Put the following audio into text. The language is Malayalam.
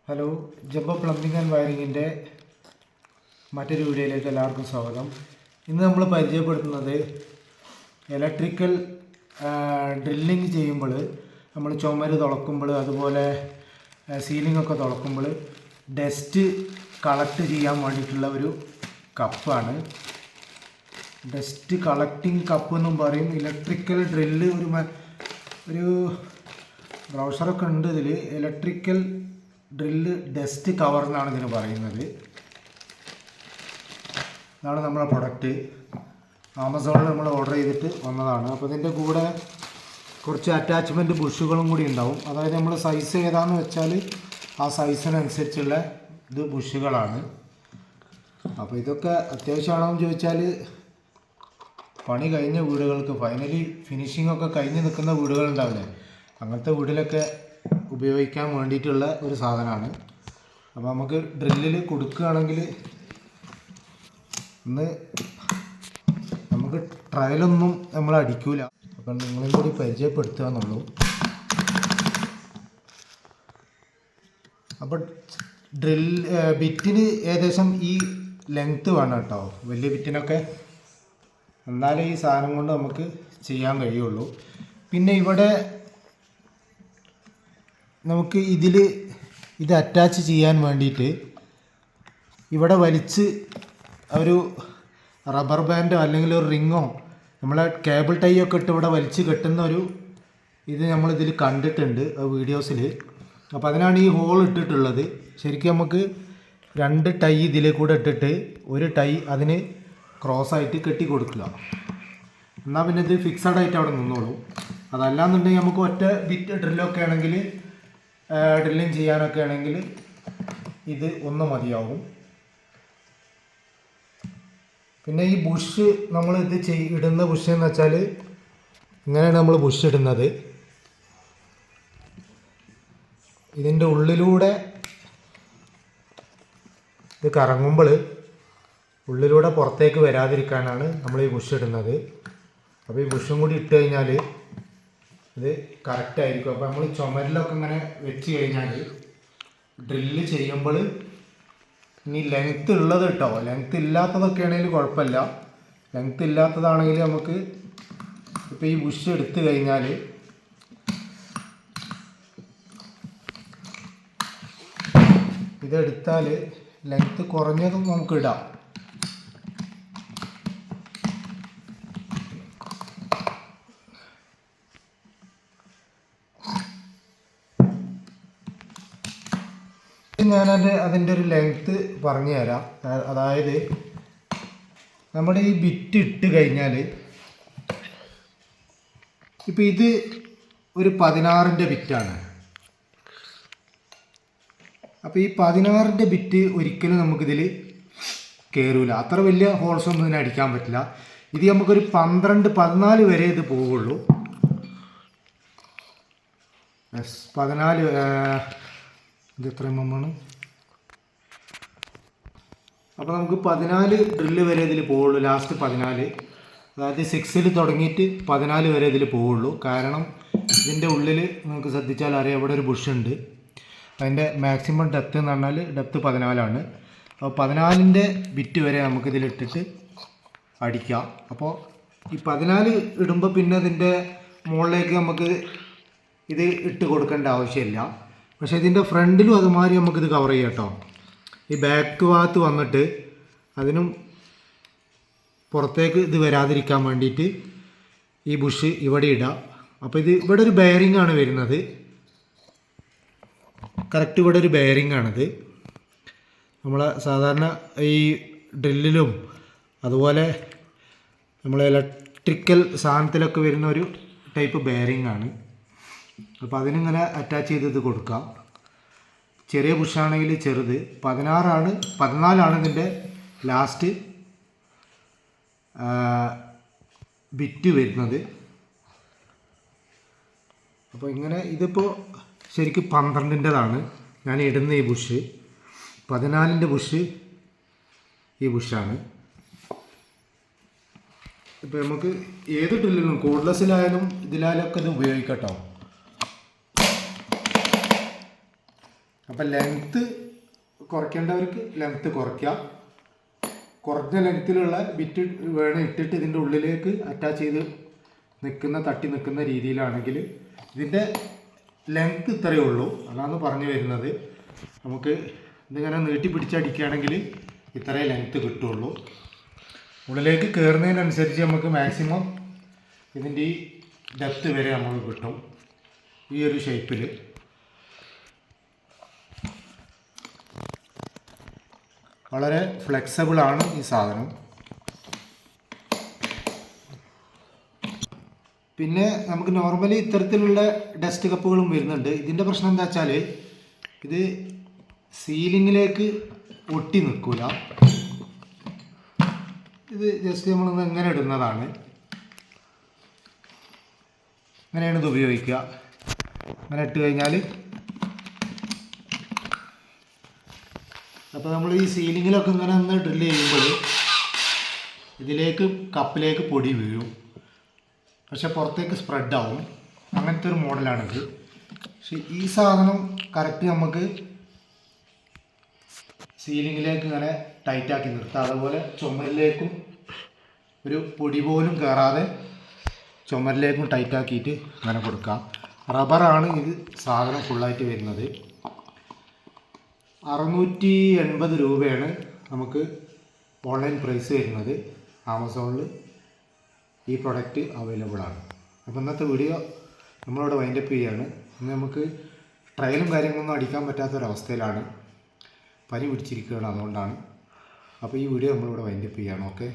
ഹലോ, ജബ്ബ പ്ലംബിംഗ് ആൻഡ് വയറിങ്ങിൻ്റെ മറ്റൊരു വീഡിയോയിലേക്ക് എല്ലാവർക്കും സ്വാഗതം. ഇന്ന് നമ്മൾ പരിചയപ്പെടുത്തുന്നത് ഇലക്ട്രിക്കൽ ഡ്രില്ലിങ് ചെയ്യുമ്പോൾ നമ്മൾ ചുമര് തുളക്കുമ്പോൾ അതുപോലെ സീലിംഗ് ഒക്കെ തുളക്കുമ്പോൾ ഡസ്റ്റ് കളക്ട് ചെയ്യാൻ വേണ്ടിയിട്ടുള്ള ഒരു കപ്പാണ്. ഡസ്റ്റ് കളക്ടിങ് കപ്പ് എന്നും പറയും. ഇലക്ട്രിക്കൽ ഡ്രില്ല് ഒരു ബ്രൗസറൊക്കെ ഉണ്ട്. ഇതിൽ ഇലക്ട്രിക്കൽ ഡ്രില്ല് ഡസ്റ്റ് കവർ എന്നാണ് ഇതിന് പറയുന്നത്. ഇതാണ് നമ്മളെ പ്രൊഡക്റ്റ്. ആമസോണിൽ നമ്മൾ ഓർഡർ ചെയ്തിട്ട് വന്നതാണ്. അപ്പോൾ ഇതിൻ്റെ കൂടെ കുറച്ച് അറ്റാച്ച്മെൻറ്റ് ബുഷുകളും കൂടി ഉണ്ടാവും. അതായത് നമ്മൾ സൈസ് ഏതാണെന്ന് വെച്ചാൽ ആ സൈസിനനുസരിച്ചുള്ള ഇത് ബുഷുകളാണ്. അപ്പോൾ ഇതൊക്കെ അത്യാവശ്യമാണോയെന്ന് ചോദിച്ചാൽ പണി കഴിഞ്ഞ വീടുകൾക്ക് ഫൈനലി ഫിനിഷിംഗ് ഒക്കെ കഴിഞ്ഞ് നിൽക്കുന്ന വീടുകളുണ്ടാവില്ലേ, അങ്ങനത്തെ വീട്ടിലൊക്കെ ഉപയോഗിക്കാൻ വേണ്ടിയിട്ടുള്ള ഒരു സാധനമാണ്. അപ്പോൾ നമുക്ക് ഡ്രില്ലിൽ കൊടുക്കുകയാണെങ്കിൽ നമുക്ക് ട്രയലൊന്നും നമ്മൾ അടിക്കൂല. അപ്പം നിങ്ങളെയും കൂടി പരിചയപ്പെടുത്തുക എന്നുള്ളൂ. അപ്പോൾ ബിറ്റിന് ഏകദേശം ഈ ലെങ്ത്ത് വേണം കേട്ടോ, വലിയ ബിറ്റിനൊക്കെ. എന്നാലേ ഈ സാധനം കൊണ്ട് നമുക്ക് ചെയ്യാൻ കഴിയുള്ളൂ. പിന്നെ ഇവിടെ നമുക്ക് ഇത് അറ്റാച്ച് ചെയ്യാൻ വേണ്ടിയിട്ട് ഇവിടെ വലിച്ച് ഒരു റബ്ബർ ബാൻഡോ അല്ലെങ്കിൽ ഒരു റിങ്ങോ നമ്മളെ കേബിൾ ടൈ ഒക്കെ ഇട്ട് ഇവിടെ വലിച്ച് കെട്ടുന്ന ഒരു ഇത് നമ്മളിതിൽ കണ്ടിട്ടുണ്ട് വീഡിയോസിൽ. അപ്പോൾ അതിനാണ് ഈ ഹോൾ ഇട്ടിട്ടുള്ളത്. ശരിക്കും നമുക്ക് 2 ടൈ ഇതിൽ കൂടെ ഇട്ടിട്ട് ഒരു ടൈ അതിന് ക്രോസായിട്ട് കെട്ടി കൊടുക്കുക. എന്നാൽ പിന്നെ ഇത് ഫിക്സഡ് ആയിട്ട് അവിടെ നിന്നോളൂ. അതല്ലാന്നുണ്ടെങ്കിൽ നമുക്ക് ഒറ്റ ബിറ്റ് ഡ്രില്ലൊക്കെ ആണെങ്കിൽ ഡ്രില്ലിങ് ചെയ്യാനൊക്കെ ആണെങ്കിൽ ഇത് ഒന്ന് മതിയാവും. പിന്നെ ഈ ബുഷ് നമ്മൾ ഇടുന്ന ബുഷ് എന്ന് വെച്ചാൽ ഇങ്ങനെയാണ് നമ്മൾ ബുഷ് ഇടുന്നത്. ഇതിൻ്റെ ഉള്ളിലൂടെ ഇത് കറങ്ങുമ്പോൾ ഉള്ളിലൂടെ പുറത്തേക്ക് വരാതിരിക്കാനാണ് നമ്മൾ ഈ ബുഷ് ഇടുന്നത്. അപ്പോൾ ഈ ബുഷും കൂടി ഇട്ട് കഴിഞ്ഞാൽ ഇത് കറക്റ്റായിരിക്കും. അപ്പോൾ നമ്മൾ ചുമരിലൊക്കെ ഇങ്ങനെ വെച്ച് കഴിഞ്ഞാൽ ഡ്രില്ല് ചെയ്യുമ്പോൾ ഇനി ലെങ്ത്ത് ഉള്ളത് കേട്ടോ, ലെങ്ത്ത് ഇല്ലാത്തതൊക്കെ ആണെങ്കിൽ കുഴപ്പമില്ല. ലെങ്ത്ത് ഇല്ലാത്തതാണെങ്കിൽ നമുക്ക് ഇപ്പോൾ ഈ ബുഷ് എടുത്തു കഴിഞ്ഞാൽ ഇതെടുത്താൽ ലെങ്ത്ത് കുറഞ്ഞതും നമുക്ക് ഇടാം. അതിൻ്റെ ഒരു ലെങ്ത്ത് പറഞ്ഞു തരാം. അതായത് നമ്മുടെ ഈ ബിറ്റ് ഇട്ട് കഴിഞ്ഞാൽ ഇപ്പം ഇത് ഒരു 16ൻ്റെ ബിറ്റാണ്. അപ്പോൾ ഈ 16ൻ്റെ ബിറ്റ് ഒരിക്കലും നമുക്കിതിൽ കയറൂല. അത്ര വലിയ ഹോൾസൊന്നും ഇതിന് അടിക്കാൻ പറ്റില്ല. ഇത് നമുക്കൊരു 12, 14 വരെ ഇത് പോവുള്ളൂ. 14 ഇത് എത്ര എമ്മാണ്. അപ്പോൾ നമുക്ക് 14 ഡ്രില്ല് വരെ ഇതിൽ പോവുള്ളൂ. ലാസ്റ്റ് 14, അതായത് 6ൽ തുടങ്ങിയിട്ട് 14 വരെ ഇതിൽ പോവുള്ളൂ. കാരണം ഇതിൻ്റെ ഉള്ളിൽ നമുക്ക് ശ്രദ്ധിച്ചാൽ അറിയാം, ഇവിടെ ഒരു ബുഷ് ഉണ്ട്. അതിൻ്റെ മാക്സിമം ഡെപ്ത് എന്ന് പറഞ്ഞാൽ ഡെപ്ത് 14ആണ്. അപ്പോൾ 14ൻ്റെ ബിറ്റ് വരെ നമുക്കിതിലിട്ടിട്ട് അടിക്കാം. അപ്പോൾ ഈ 14 ഇടുമ്പോൾ പിന്നെ അതിൻ്റെ മുകളിലേക്ക് നമുക്ക് ഇത് ഇട്ട് കൊടുക്കേണ്ട ആവശ്യമില്ല. പക്ഷേ ഇതിൻ്റെ ഫ്രണ്ടിലും അതുമാതിരി നമുക്കിത് കവർ ചെയ്യാം കേട്ടോ. ഈ ബാക്ക് ഭാഗത്ത് വന്നിട്ട് അതിനും പുറത്തേക്ക് ഇത് വരാതിരിക്കാൻ വേണ്ടിയിട്ട് ഈ ബുഷ് ഇവിടെ ഇടാം. അപ്പോൾ ഇത് ഇവിടെ ഒരു ബെയറിംഗ് ആണ് വരുന്നത്. കറക്റ്റ് ഇവിടെ ഒരു ബെയറിംഗ് ആണിത്. നമ്മളെ സാധാരണ ഈ ഡ്രില്ലിലും അതുപോലെ നമ്മളെ ഇലക്ട്രിക്കൽ സാധനത്തിലൊക്കെ വരുന്ന ഒരു ടൈപ്പ് ബെയറിംഗ് ആണ്. അപ്പോൾ അതിനിങ്ങനെ അറ്റാച്ച് ചെയ്ത് ഇത് കൊടുക്കാം. ചെറിയ ബുഷാണെങ്കിൽ ചെറുത് 14ആണ് ഇതിൻ്റെ ലാസ്റ്റ് ബിറ്റ് വരുന്നത്. അപ്പോൾ ഇങ്ങനെ ഇതിപ്പോൾ ശരിക്കും 12ൻ്റെതാണ് ഞാൻ ഇടുന്ന ഈ ബുഷ്. 14ൻ്റെ ബുഷ് ഈ ബുഷാണ്. ഇപ്പോൾ നമുക്ക് ഏത് ഡ്രില്ലിലും കോഡ്ലെസ്സിലായാലും ഇതിലായാലൊക്കെ ഇത് ഉപയോഗിക്കാം കേട്ടോ. അപ്പം ലെങ്ത്ത് കുറയ്ക്കേണ്ടവർക്ക് ലെങ്ത്ത് കുറയ്ക്കുക. കുറഞ്ഞ ലെങ്ത്തിലുള്ള ബിറ്റ് വേണം ഇട്ടിട്ട് ഇതിൻ്റെ ഉള്ളിലേക്ക് അറ്റാച്ച് ചെയ്ത് തട്ടി നിൽക്കുന്ന രീതിയിലാണെങ്കിൽ ഇതിൻ്റെ ലെങ്ത്ത് ഇത്രയേ ഉള്ളൂ. അതാണ് പറഞ്ഞു വരുന്നത്. നമുക്ക് ഇതിങ്ങനെ നീട്ടി പിടിച്ചടിക്കുകയാണെങ്കിൽ ഇത്രയേ ലെങ്ത്ത് കിട്ടുള്ളൂ. ഉള്ളിലേക്ക് കയറുന്നതിനനുസരിച്ച് നമുക്ക് മാക്സിമം ഇതിൻ്റെ ഈ ഡെപ്ത്ത് വരെ നമുക്ക് കിട്ടും. ഈ ഒരു ഷേപ്പിൽ വളരെ ഫ്ലെക്സിബിളാണ് ഈ സാധനം. പിന്നെ നമുക്ക് നോർമലി ഇത്തരത്തിലുള്ള ഡസ്റ്റ് കപ്പുകളും വരുന്നുണ്ട്. ഇതിൻ്റെ പ്രശ്നം എന്താ വെച്ചാൽ ഇത് സീലിങ്ങിലേക്ക് ഒട്ടി നിൽക്കില്ല. ഇത് ജസ്റ്റ് നമ്മളൊന്ന് എങ്ങനെ ഇടുന്നതാണ്. അങ്ങനെയാണ് ഇത് ഉപയോഗിക്കുക. അങ്ങനെ ഇട്ട് കഴിഞ്ഞാൽ അപ്പോൾ നമ്മൾ ഈ സീലിങ്ങിലൊക്കെ ഇങ്ങനെ ഒന്ന് ഡ്രില്ല് ചെയ്യുമ്പോൾ ഇതിലേക്ക് കപ്പിലേക്ക് പൊടി വീഴും, പക്ഷെ പുറത്തേക്ക് സ്പ്രെഡാവും. അങ്ങനത്തെ ഒരു മോഡലാണിത്. പക്ഷെ ഈ സാധനം കറക്റ്റ് നമുക്ക് സീലിങ്ങിലേക്ക് ഇങ്ങനെ ടൈറ്റാക്കി നിർത്താം. അതുപോലെ ചുമരിലേക്കും ഒരു പൊടി പോലും കയറാതെ ചുമരിലേക്കും ടൈറ്റാക്കിയിട്ട് അങ്ങനെ കൊടുക്കാം. റബ്ബറാണ് ഇത് സാധനം ഫുള്ളായിട്ട് വരുന്നത്. 680 രൂപയാണ് നമുക്ക് ഓൺലൈൻ പ്രൈസ് വരുന്നത്. ആമസോണിൽ ഈ പ്രൊഡക്റ്റ് അവൈലബിൾ ആണ്. അപ്പോൾ ഇന്നത്തെ വീഡിയോ നമ്മളിവിടെ വൈൻഡപ്പ് ചെയ്യുകയാണ്. ഇന്ന് നമുക്ക് ട്രയലും കാര്യങ്ങളൊന്നും അടിക്കാൻ പറ്റാത്തൊരവസ്ഥയിലാണ്, പനി പിടിച്ചിരിക്കുകയാണ്, അതുകൊണ്ടാണ്. അപ്പോൾ ഈ വീഡിയോ നമ്മളിവിടെ വൈൻഡപ്പ് ചെയ്യുകയാണ്. ഓക്കെ.